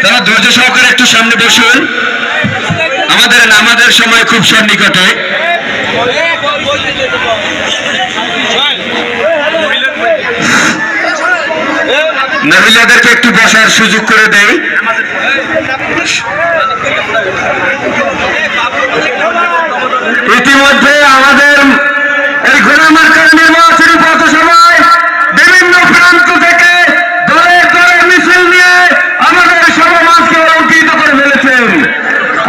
তারা ধৈর্য সহকারে একটু সামনে বসুন, আমাদের নামাজের সময় খুব সন্নিকটে। মহিলাদেরকে একটু বসার সুযোগ করে দেই। ইতিমধ্যে আমাদের এই ঘোড়া মার্কার নির্বাচনী পথসভায় বিভিন্ন প্রান্ত থেকে দলের দলের মিছিল নিয়ে আমাদের সমাজকে অলঙ্কৃত করে ফেলেছেন।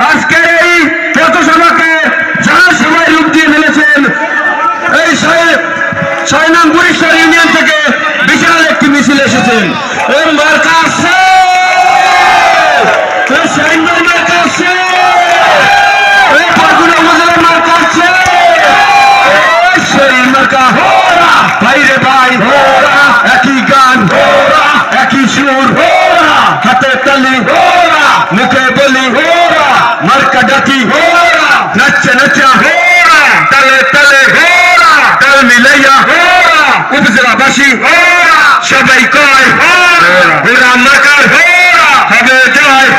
আজকের এই পথসভাকে যারা সবাই রূপ দিয়ে ফেলেছেন, এই ৬ নং বরিশাল ইউনিয়ন থেকে বিশাল একটি মিছিল এসেছেন এবং মার্কা আসছে, মার্কা আসছে, ভাইরে ভাই একই গান একই সুর, হাতে তালি মুখে বলি, মার্কা ডাকি, নাচে নাচা তালে তালে তাল মিলাইয়া উপজেলাবাসী সবাই কয় ওরা মার্কার হবে জয়।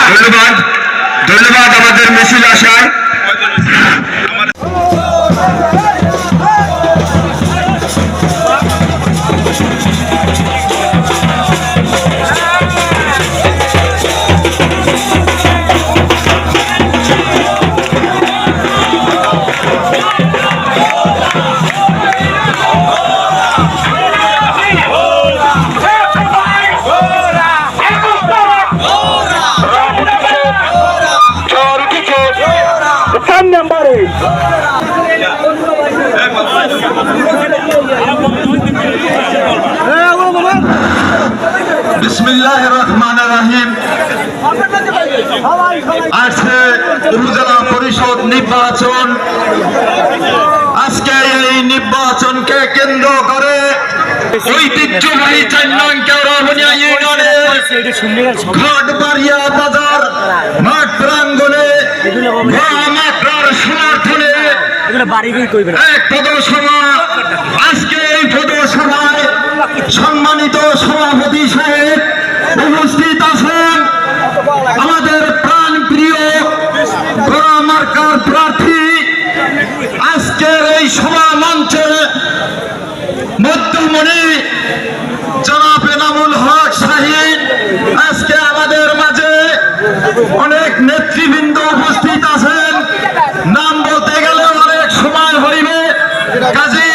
ধন্যবাদ, ধন্যবাদ আমাদের মিছিল আসায়। বিসমিল্লাহির রহমানির রহিম। আজকে উপজেলা পরিষদ নির্বাচন। আজকে এই নির্বাচনকে কেন্দ্র করে ঐতিহ্যবাহী ৪ নং কেওড়াবনিয়া ইউনিয়নের ঘাটবাড়িয়া বাজার মাঠ প্রাঙ্গণে মাত্রার সমর্থনে এক পদসভা। আজকে এই পদসভায় সম্মানিত সভাপতি সাহেব উপস্থিত আছেন, আমাদের প্রাণ প্রিয় ঘোড়া মার্কার প্রার্থী। আজকের এই সভা মঞ্চে মধ্যমণি জনাব এনামুল হক শাহীন, আজকে আমাদের মাঝে অনেক নেতৃবৃন্দ উপস্থিত আছেন, নাম বলতে গেলে অনেক সময় হইবে, কাজে